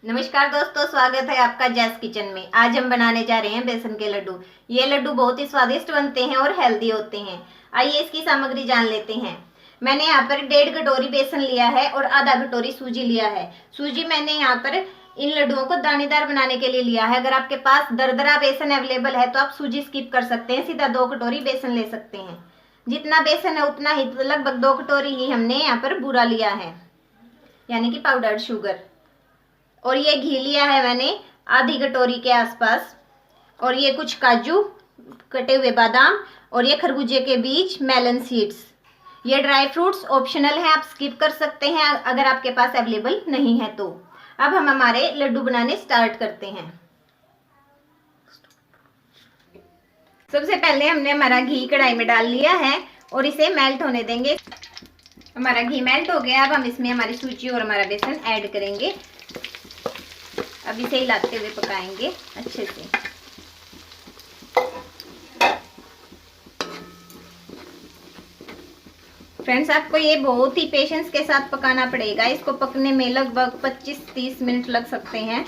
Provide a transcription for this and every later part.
नमस्कार दोस्तों, स्वागत है आपका जैस किचन में। आज हम बनाने जा रहे हैं बेसन के लड्डू। ये लड्डू बहुत ही स्वादिष्ट बनते हैं और हेल्दी होते हैं। आइए इसकी सामग्री जान लेते हैं। मैंने यहाँ पर 1.5 कटोरी बेसन लिया है और आधा कटोरी सूजी लिया है। सूजी मैंने यहाँ पर इन लड्डुओं को दानेदार बनाने के लिए लिया है। अगर आपके पास दरदरा बेसन अवेलेबल है तो आप सूजी स्किप कर सकते हैं, सीधा 2 कटोरी बेसन ले सकते हैं। जितना बेसन है उतना ही, लगभग 2 कटोरी ही हमने यहाँ पर बूरा लिया है, यानी कि पाउडर्ड शुगर। और ये घी लिया है मैंने आधी कटोरी के आसपास। और ये कुछ काजू, कटे हुए बादाम और ये खरबूजे के बीज, मेलन सीड्स। ये ड्राई फ्रूट्स ऑप्शनल है, आप स्किप कर सकते हैं अगर आपके पास अवेलेबल नहीं है तो। अब हम हमारे लड्डू बनाने स्टार्ट करते हैं। सबसे पहले हमने हमारा घी कढ़ाई में डाल लिया है और इसे मेल्ट होने देंगे। हमारा घी मेल्ट हो गया। अब हम इसमें हमारी सूजी और हमारा बेसन ऐड करेंगे। अब इसे हिलाते हुए पकाएंगे अच्छे से। फ्रेंड्स, आपको ये बहुत ही पेशेंस के साथ पकाना पड़ेगा। इसको पकने में लगभग 25-30 मिनट लग सकते हैं।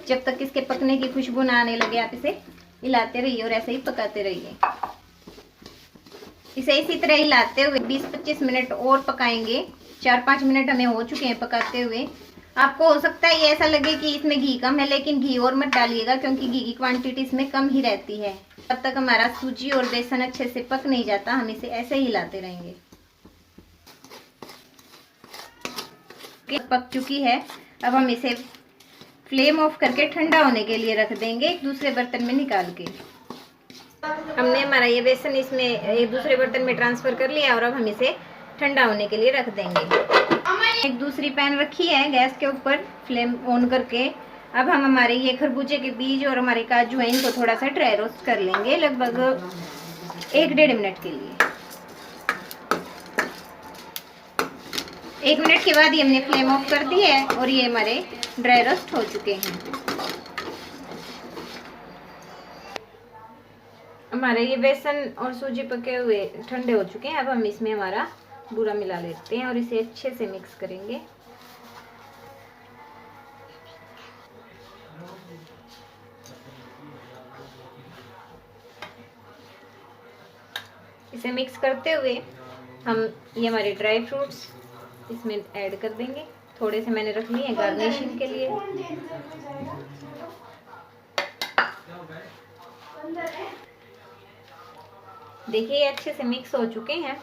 जब तक इसके पकने की खुशबू ना आने लगे आप इसे हिलाते रहिए और ऐसे ही पकाते रहिए। इसे इसी तरह हिलाते हुए 20-25 मिनट और पकाएंगे। 4-5 मिनट हमें हो चुके हैं पकाते हुए। आपको हो सकता है ये ऐसा लगे कि इसमें घी कम है, लेकिन घी और मत डालिएगा क्योंकि घी की क्वांटिटी इसमें कम ही रहती है। तब तक हमारा सूजी और बेसन अच्छे से पक नहीं जाता, हम इसे ऐसे ही हिलाते रहेंगे। पक चुकी है। अब हम इसे फ्लेम ऑफ करके ठंडा होने के लिए रख देंगे, एक दूसरे बर्तन में निकाल के। हमने हमारा ये बेसन इसमें एक दूसरे बर्तन में ट्रांसफर कर लिया और अब हम इसे ठंडा होने के लिए रख देंगे। एक दूसरी पैन रखी है गैस के ऊपर, फ्लेम ऑन करके। अब हम हमारे ये खरबूजे के बीज और हमारे काजू हैं, इनको थोड़ा सा ड्राई रोस्ट कर लेंगे, लगभग 1-1.5 मिनट के लिए। 1 मिनट के बाद ही हमने फ्लेम ऑफ कर दी है और ये हमारे ड्राई रोस्ट हो चुके हैं। हमारे ये बेसन और सूजी पके हुए ठंडे हो चुके हैं। अब हम इसमें हमारा बूरा मिला लेते हैं और इसे अच्छे से मिक्स करेंगे। इसे मिक्स करते हुए हम ये हमारे ड्राई फ्रूट्स इसमें ऐड कर देंगे। थोड़े से मैंने रख लिए हैं गार्निशिंग के लिए। देखिए ये अच्छे से मिक्स हो चुके हैं।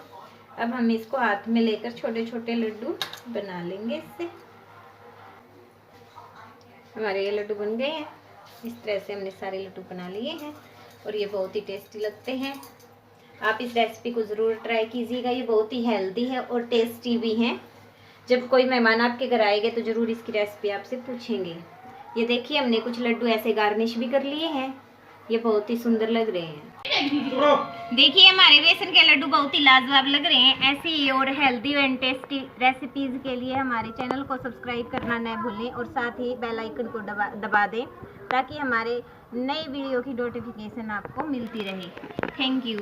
अब हम इसको हाथ में लेकर छोटे छोटे लड्डू बना लेंगे इससे। हमारे ये लड्डू बन गए हैं। इस तरह से हमने सारे लड्डू बना लिए हैं और ये बहुत ही टेस्टी लगते हैं। आप इस रेसिपी को ज़रूर ट्राई कीजिएगा। ये बहुत ही हेल्दी है और टेस्टी भी हैं। जब कोई मेहमान आपके घर आएंगे तो ज़रूर इसकी रेसिपी आपसे पूछेंगे। ये देखिए हमने कुछ लड्डू ऐसे गार्निश भी कर लिए हैं। ये बहुत ही सुंदर लग रहे हैं। देखिए हमारे बेसन के लड्डू बहुत ही लाजवाब लग रहे हैं। ऐसी ही और हेल्दी एंड टेस्टी रेसिपीज़ के लिए हमारे चैनल को सब्सक्राइब करना न भूलें और साथ ही बेल आइकन को दबा दें ताकि हमारे नई वीडियो की नोटिफिकेशन आपको मिलती रहे। Thank you.